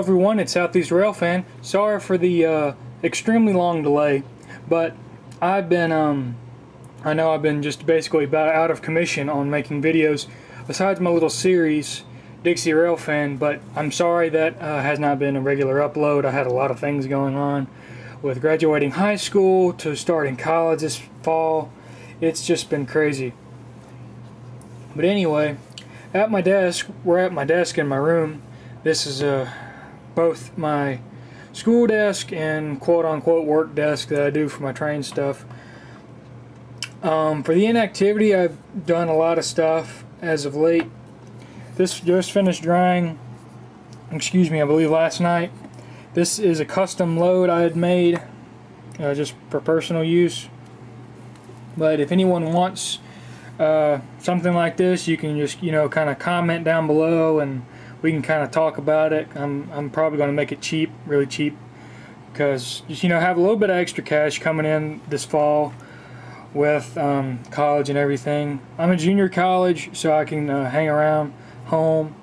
everyone, it's Southeast Rail Fan. Sorry for the extremely long delay, but I've been I know I've been just basically about out of commission on making videos besides my little series Dixie Rail Fan, but I'm sorry that has not been a regular upload. I had a lot of things going on with graduating high school to starting college this fall. It's just been crazy. But anyway, at my desk, we're at my desk in my room. This is both my school desk and quote-unquote work desk that I do for my train stuff. For the inactivity, I've done a lot of stuff as of late. This just finished drying, excuse me, I believe last night. This is a custom load I had made just for personal use. But if anyone wants something like this, you can just, kind of comment down below and we can kind of talk about it. I'm probably going to make it cheap, really cheap, because just have a little bit of extra cash coming in this fall with college and everything. I'm a junior college, so I can hang around home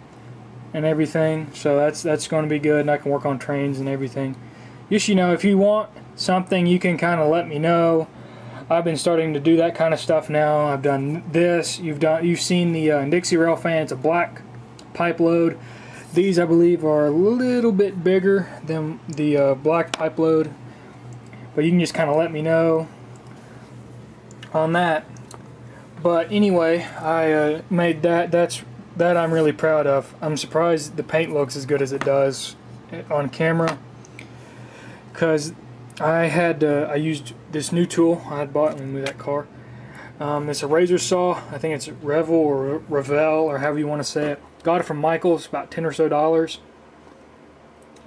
and everything, so that's going to be good, and I can work on trains and everything. Just if you want something, you can kind of let me know. I've been starting to do that kind of stuff now. I've done this. You've seen the Dixie Rail Fan. It's a black pipe load. These, I believe, are a little bit bigger than the black pipe load, but you can just kind of let me know on that. But anyway, I made that. That I'm really proud of. I'm surprised the paint looks as good as it does on camera, because I used this new tool I had bought. Let me move that car. It's a razor saw. I think it's Revel or Revel or however you want to say it. Got it from Michael's, about $10 or so.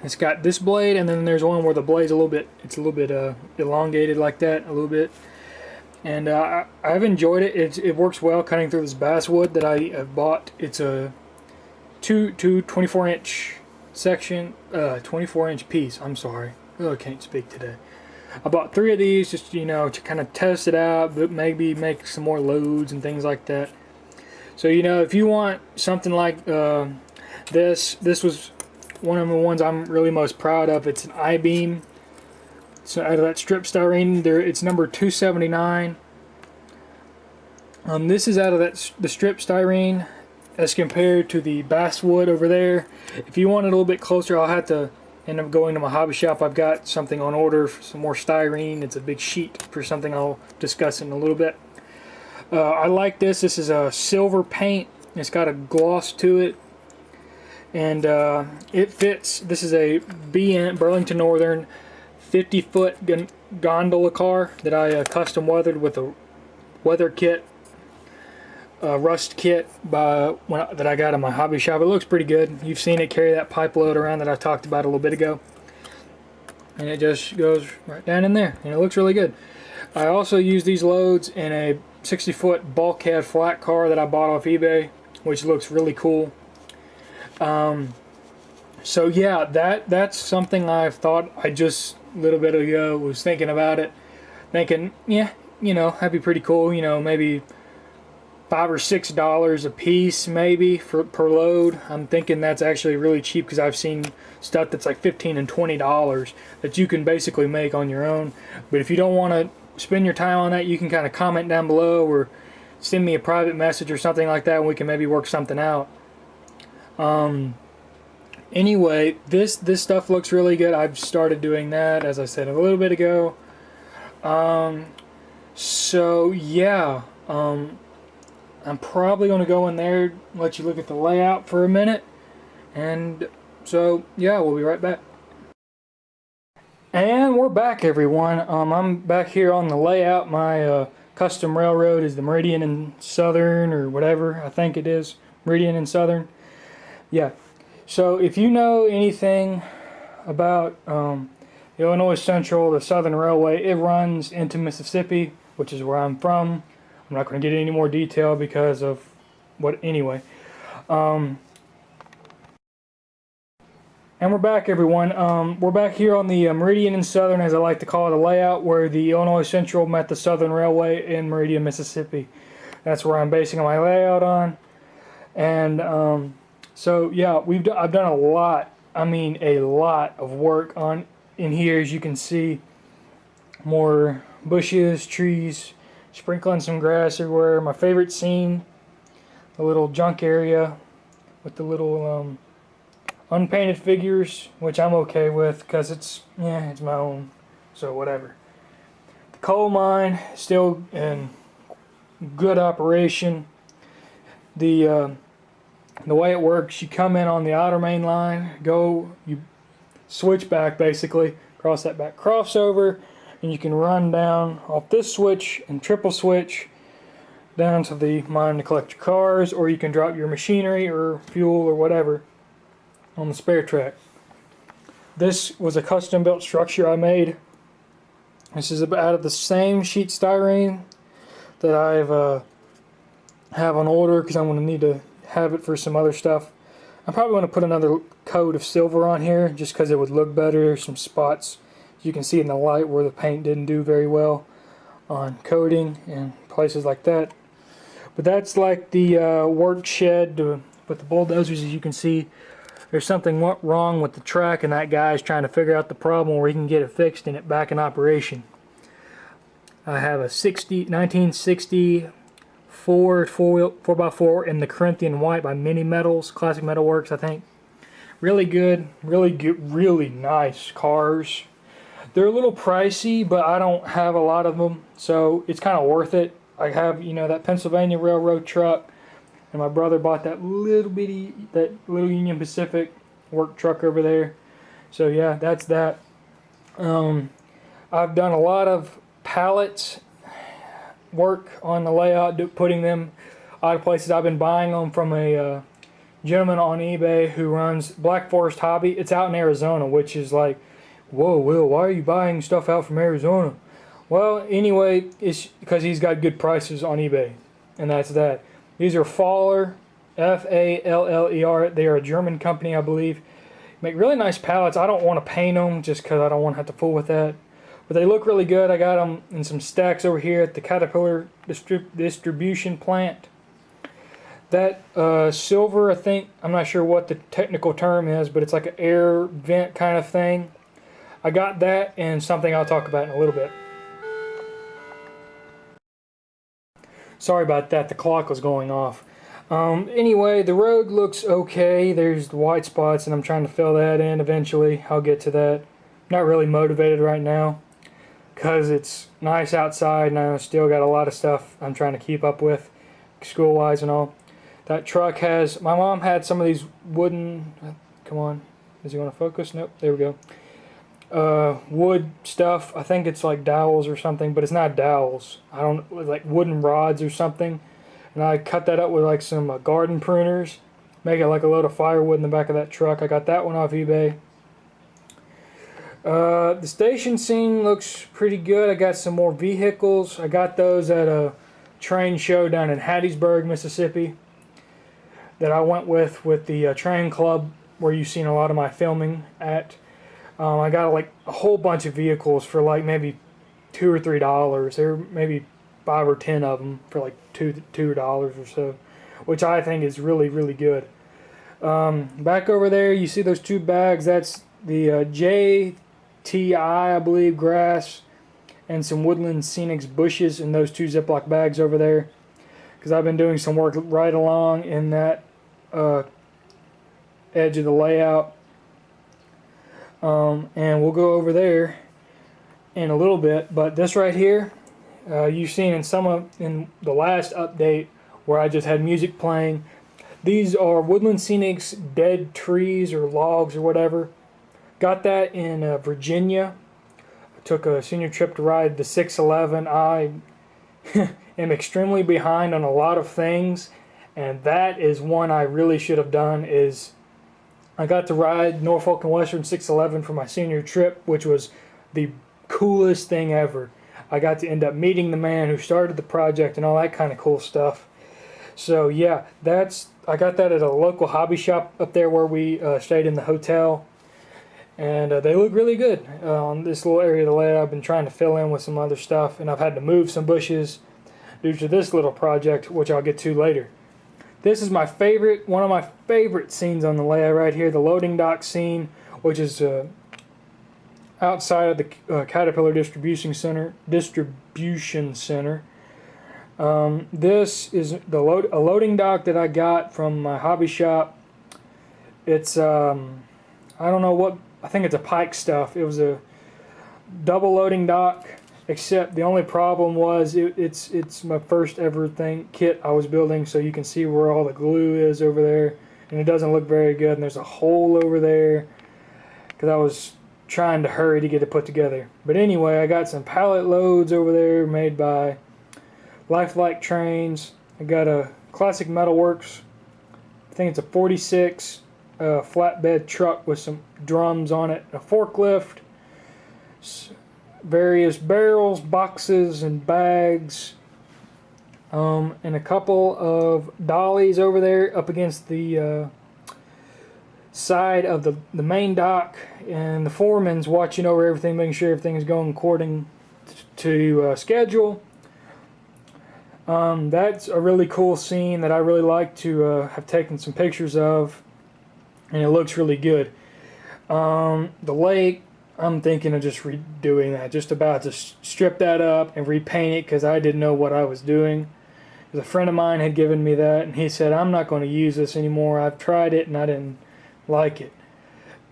It's got this blade, and then there's one where the blade's a little bit elongated like that a little bit. And I've enjoyed it. It works well cutting through this basswood that I have bought. It's a two 24-inch section, 24-inch piece. I'm sorry, I can't speak today. I bought 3 of these just to kind of test it out, but maybe make some more loads and things like that. So if you want something like this was one of the ones I'm really most proud of. It's an I-beam. So out of that strip styrene, it's number 279. This is out of the strip styrene as compared to the basswood over there. If you want it a little bit closer, I'll have to end up going to my hobby shop. I've got something on order for some more styrene. It's a big sheet for something I'll discuss in a little bit. I like this. This is a silver paint. It's got a gloss to it, and it fits. This is a BN Burlington Northern 50-foot gondola car that I custom weathered with a weather kit, rust kit that I got in my hobby shop. It looks pretty good. You've seen it carry that pipe load around that I talked about a little bit ago, and it just goes right down in there, and it looks really good. I also use these loads in a 60-foot bulkhead flat car that I bought off eBay, which looks really cool. So yeah, that's something I've thought. I just a little bit ago was thinking about it, thinking, yeah, that'd be pretty cool. Maybe $5 or $6 a piece, maybe per load. I'm thinking that's actually really cheap, because I've seen stuff that's like $15 and $20 that you can basically make on your own. But if you don't want to spend your time on that, you can kind of comment down below or send me a private message or something like that, and we can maybe work something out. Anyway, this stuff looks really good. I've started doing that, as I said a little bit ago. So yeah, I'm probably going to go in there, let you look at the layout for a minute, and so yeah, we'll be right back. And we're back, everyone. I'm back here on the layout. My custom railroad is the Meridian and Southern, or whatever, I think it is. Meridian and Southern. Yeah. So if you know anything about Illinois Central, the Southern Railway, it runs into Mississippi, which is where I'm from. I'm not going to get any more detail because of what, anyway. And we're back, everyone. We're back here on the Meridian and Southern, as I like to call it, a layout where the Illinois Central met the Southern Railway in Meridian, Mississippi. That's where I'm basing my layout on. And so yeah, I've done a lot I mean a lot of work on in here. As you can see, more bushes, trees, sprinkling some grass everywhere. My favorite scene, the little junk area with the little unpainted figures, which I'm okay with because it's my own, so whatever. The coal mine still in good operation. The way it works, you come in on the outer main line, you switch back basically, cross that back crossover, and you can run down off this switch and triple switch down to the mine to collect your cars, or you can drop your machinery or fuel or whatever on the spare track. This was a custom built structure I made. This is out of the same sheet styrene that I've have on order because I'm going to need to have it for some other stuff. I probably want to put another coat of silver on here just because it would look better. There's some spots you can see in the light where the paint didn't do very well on coating and places like that. But that's like the work shed with the bulldozers. As you can see, there's something wrong with the track, and that guy's trying to figure out the problem where he can get it fixed and it back in operation. I have a 1960 Ford 4x4 in the Corinthian white by Mini Metals, Classic Metal Works, I think. Really good, really nice cars. They're a little pricey, but I don't have a lot of them, so it's kind of worth it. I have, that Pennsylvania Railroad truck, and my brother bought that little Union Pacific work truck over there. So yeah, that's that. I've done a lot of pallets work on the layout, putting them out of places. I've been buying them from a gentleman on eBay who runs Black Forest Hobby. It's out in Arizona, which is like, whoa, Will, why are you buying stuff out from Arizona? Well, anyway, it's because he's got good prices on eBay, and that's that. These are Faller, F-A-L-L-E-R. They are a German company, I believe. Make really nice pallets. I don't want to paint them just because I don't want to have to fool with that. But they look really good. I got them in some stacks over here at the Caterpillar distribution plant. That silver, I think, I'm not sure what the technical term is, but it's like an air vent kind of thing. I got that and something I'll talk about in a little bit. Sorry about that, the clock was going off. Anyway, the road looks okay. There's the white spots and I'm trying to fill that in eventually. I'll get to that. Not really motivated right now because it's nice outside and I still got a lot of stuff I'm trying to keep up with school-wise and all. That truck has, my mom had some of these wooden, come on, does he want to focus? Nope, there we go. Wood stuff. I think it's like dowels or something, but it's not dowels. I don't, like wooden rods or something. And I cut that up with like some garden pruners, make it like a load of firewood in the back of that truck. I got that one off eBay. The station scene looks pretty good. I got some more vehicles. I got those at a train show down in Hattiesburg, Mississippi, that I went with the train club where you've seen a lot of my filming at. I got like a whole bunch of vehicles for like maybe $2 or $3. There were maybe 5 or 10 of them for like $2 or so, which I think is really good. Back over there, you see those 2 bags. That's the JTI, I believe, grass, and some Woodland Scenics bushes in those 2 Ziploc bags over there. Because I've been doing some work right along in that edge of the layout. And we'll go over there in a little bit, but this right here, you've seen in the last update where I just had music playing. These are Woodland Scenics dead trees or logs or whatever. Got that in Virginia. I took a senior trip to ride the 611. I am extremely behind on a lot of things, and that is one I really should have done. Is I got to ride Norfolk and Western 611 for my senior trip, which was the coolest thing ever. I got to end up meeting the man who started the project and all that kind of cool stuff. So yeah, I got that at a local hobby shop up there where we stayed in the hotel. And they look really good on this little area of the layout. I've been trying to fill in with some other stuff, and I've had to move some bushes due to this little project, which I'll get to later. This is my favorite, one of my favorite scenes on the layout right here, the loading dock scene, which is outside of the Caterpillar Distribution Center. This is a loading dock that I got from my hobby shop. It's I don't know what, I think it's a Pike stuff. It was a double loading dock, except the only problem was it's my first ever kit I was building, so you can see where all the glue is over there, and it doesn't look very good, and there's a hole over there because I was trying to hurry to get it put together. But anyway, I got some pallet loads over there made by Lifelike Trains. I got a Classic Metalworks, I think it's a 46 flatbed truck with some drums on it, a forklift, various barrels, boxes, and bags, and a couple of dollies over there up against the side of the main dock, and the foreman's watching over everything, making sure everything is going according to schedule. That's a really cool scene that I really like to have taken some pictures of, and it looks really good. The lake, I'm thinking of just redoing that, just about to strip that up and repaint it, because I didn't know what I was doing. A friend of mine had given me that, and he said, I'm not going to use this anymore. I've tried it and I didn't like it.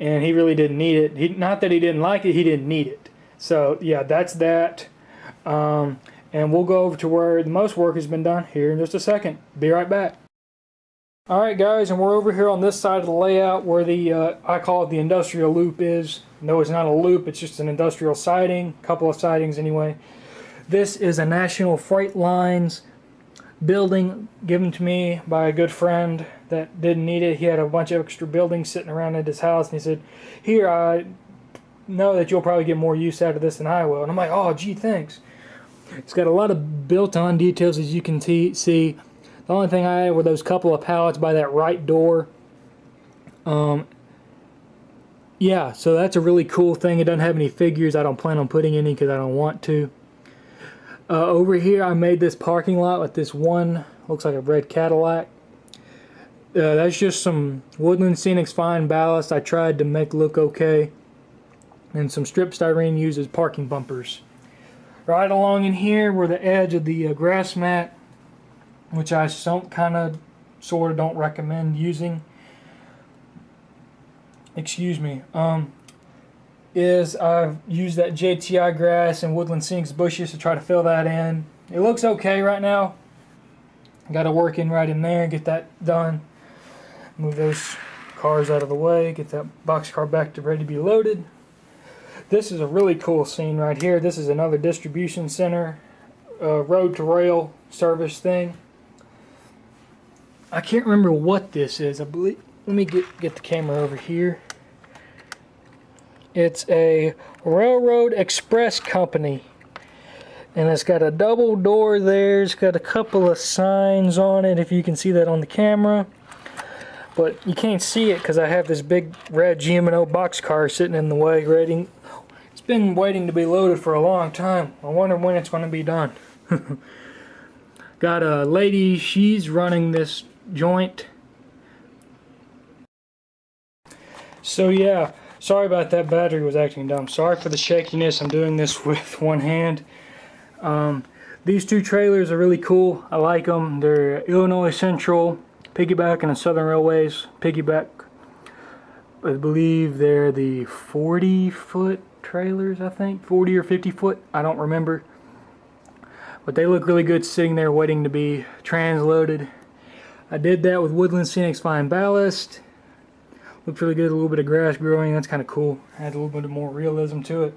And he really didn't need it. Not that he didn't like it, he didn't need it. So yeah, that's that. And we'll go over to where the most work has been done here in just a second. Be right back. Alright guys, and we're over here on this side of the layout where the I call it the industrial loop is. No, it's not a loop, it's just an industrial siding, a couple of sidings anyway. This is a National Freight Lines building given to me by a good friend that didn't need it. He had a bunch of extra buildings sitting around at his house, and he said, here, I know that you'll probably get more use out of this than I will. And I'm like, oh gee, thanks. It's got a lot of built-on details, as you can see. The only thing I had were those couple of pallets by that right door. Yeah, so that's a really cool thing. It doesn't have any figures. I don't plan on putting any because I don't want to. Over here I made this parking lot with this one, looks like a red Cadillac. That's just some Woodland Scenics fine ballast I tried to make look okay. And some strip styrene used as parking bumpers. Right along in here were the edge of the grass mat, which I kind of sort of don't recommend using. Excuse me. Is I've used that JTI grass and Woodland Scenics bushes to try to fill that in. It looks okay right now. Got to work in right in there, get that done. Move those cars out of the way, get that boxcar back to ready to be loaded. This is a really cool scene right here. This is another distribution center, road to rail service thing. I can't remember what this is. I believe. Let me get the camera over here. It's a Railroad Express Company, and it's got a double door there. It's got a couple of signs on it, if you can see that on the camera, but you can't see it because I have this big red GM&O boxcar sitting in the way waiting. It's been waiting to be loaded for a long time. I wonder when it's going to be done. Got a lady, she's running this joint. So yeah, sorry about that, battery was acting dumb. Sorry for the shakiness. I'm doing this with one hand. These two trailers are really cool. I like them. They're Illinois Central piggyback and the Southern Railways piggyback. I believe they're the 40-foot trailers, I think. 40 or 50 foot. I don't remember. But they look really good sitting there waiting to be transloaded. I did that with Woodland Scenics fine ballast. Looked really good, a little bit of grass growing, that's kind of cool. Had a little bit more realism to it.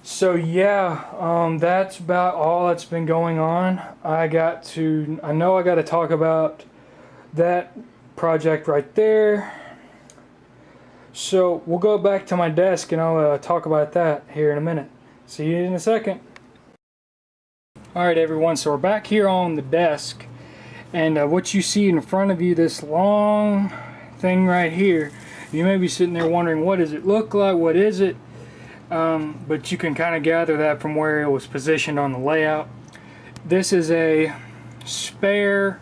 So yeah, that's about all that's been going on. I know I got to talk about that project right there. So we'll go back to my desk and I'll talk about that here in a minute. See you in a second. Alright everyone, so we're back here on the desk, and what you see in front of you, this long thing right here, you may be sitting there wondering, what does it look like, what is it? But you can kind of gather that from where it was positioned on the layout. This is a spare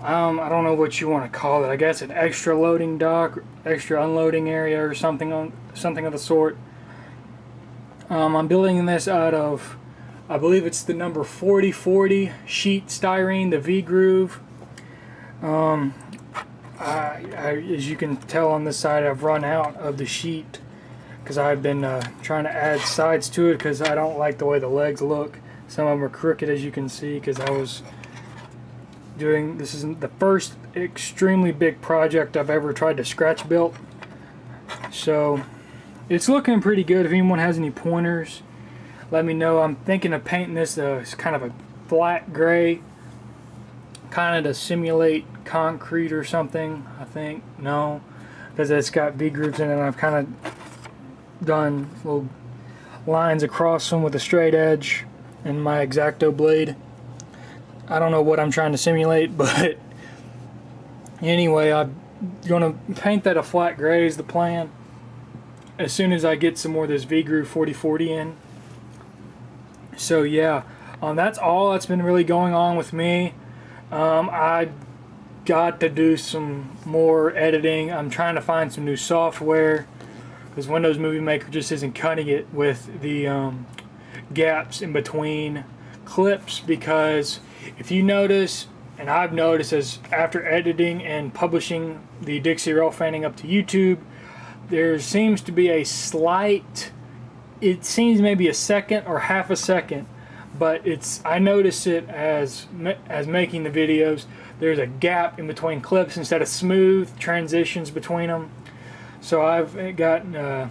I don't know what you want to call it. I guess an extra loading dock, extra unloading area, or something of the sort. I'm building this out of, I believe it's the number 4040 sheet styrene, the V groove. As you can tell on this side, I've run out of the sheet because I've been trying to add sides to it because I don't like the way the legs look. Some of them are crooked, as you can see, because I was doing, this is the first extremely big project I've ever tried to scratch build. So it's looking pretty good. If anyone has any pointers, let me know. I'm thinking of painting this kind of a flat gray, kind of to simulate concrete or something. I think no, because it's got V grooves in it, and I've kind of done little lines across them with a straight edge and my X-Acto blade. I don't know what I'm trying to simulate, but anyway, I'm gonna paint that a flat gray is the plan as soon as I get some more of this V groove 4040 in. So yeah, that's all that's been really going on with me. I got to do some more editing. I'm trying to find some new software because Windows Movie Maker just isn't cutting it with the gaps in between clips. Because if you notice, and I've noticed, as after editing and publishing the Dixie Rail fanning up to YouTube, there seems to be a slight, it seems maybe a second or half a second, but I notice it as making the videos, there's a gap in between clips instead of smooth transitions between them. So I've gotten,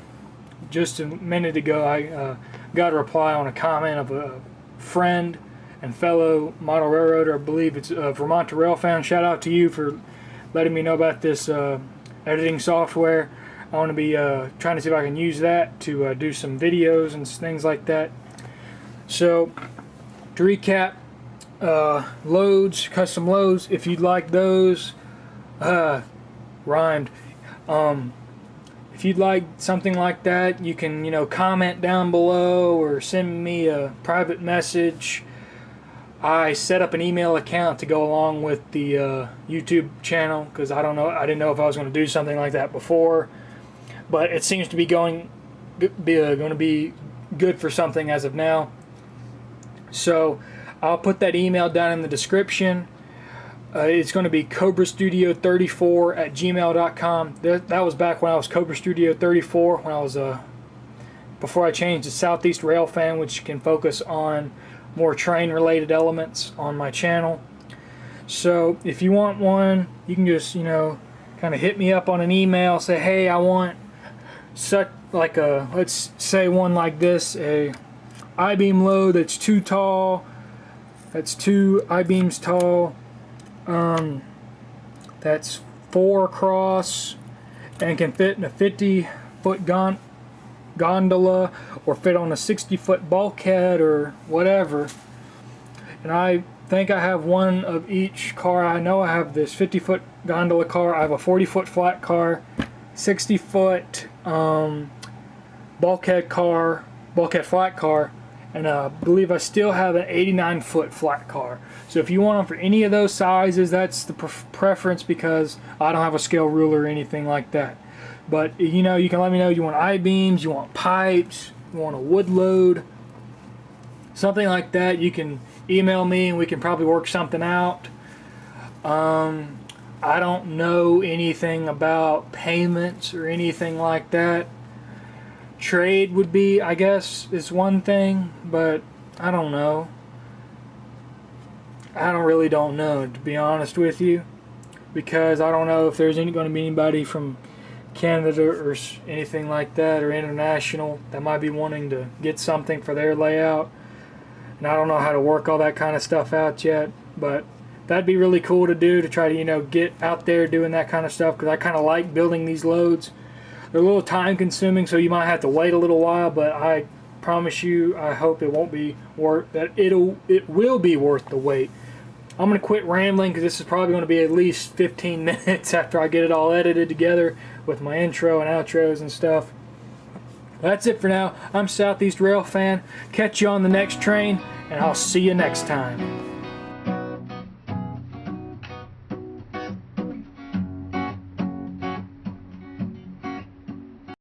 just a minute ago, I got a reply on a comment of a friend and fellow model railroader. I believe it's Vermont to Rail Fan. Shout out to you for letting me know about this editing software. I want to be trying to see if I can use that to do some videos and things like that. So to recap, loads, custom loads, if you'd like those, rhymed. If you'd like something like that, you can, comment down below or send me a private message. I set up an email account to go along with the YouTube channel because I didn't know if I was going to do something like that before, but it seems to be going to be good for something as of now. So I'll put that email down in the description. It's going to be cobrastudio34@gmail.com. That was back when I was Cobra Studio 34, when I was before I changed to Southeast Rail Fan, which can focus on more train related elements on my channel. So if you want one, you can just kind of hit me up on an email, say, hey, I want such, like a, let's say one like this, a I-beam load that's too tall, that's 2 I-beams tall, that's 4 across and can fit in a 50-foot gondola or fit on a 60-foot bulkhead or whatever. And I think I have one of each car. I know I have this 50-foot gondola car, I have a 40-foot flat car, 60-foot bulkhead flat car, and I believe I still have an 89-foot flat car. So if you want them for any of those sizes, that's the preference, because I don't have a scale ruler or anything like that. But you can let me know, you want I-beams, you want pipes, you want a wood load, something like that. You can email me and we can probably work something out. I don't know anything about payments or anything like that. Trade would be, I guess, is one thing, but I don't know. I really don't know, to be honest with you, because I don't know if there's going to be anybody from Canada or anything like that, or international, that might be wanting to get something for their layout. And I don't know how to work all that kind of stuff out yet, but that'd be really cool to do, to try to get out there doing that kind of stuff, because I kind of like building these loads. They're a little time consuming, so you might have to wait a little while, but I promise you, I hope it won't be worth that. It will be worth the wait. I'm going to quit rambling, because this is probably going to be at least 15 minutes after I get it all edited together with my intro and outros and stuff. That's it for now. I'm Southeast Rail Fan. Catch you on the next train, and I'll see you next time.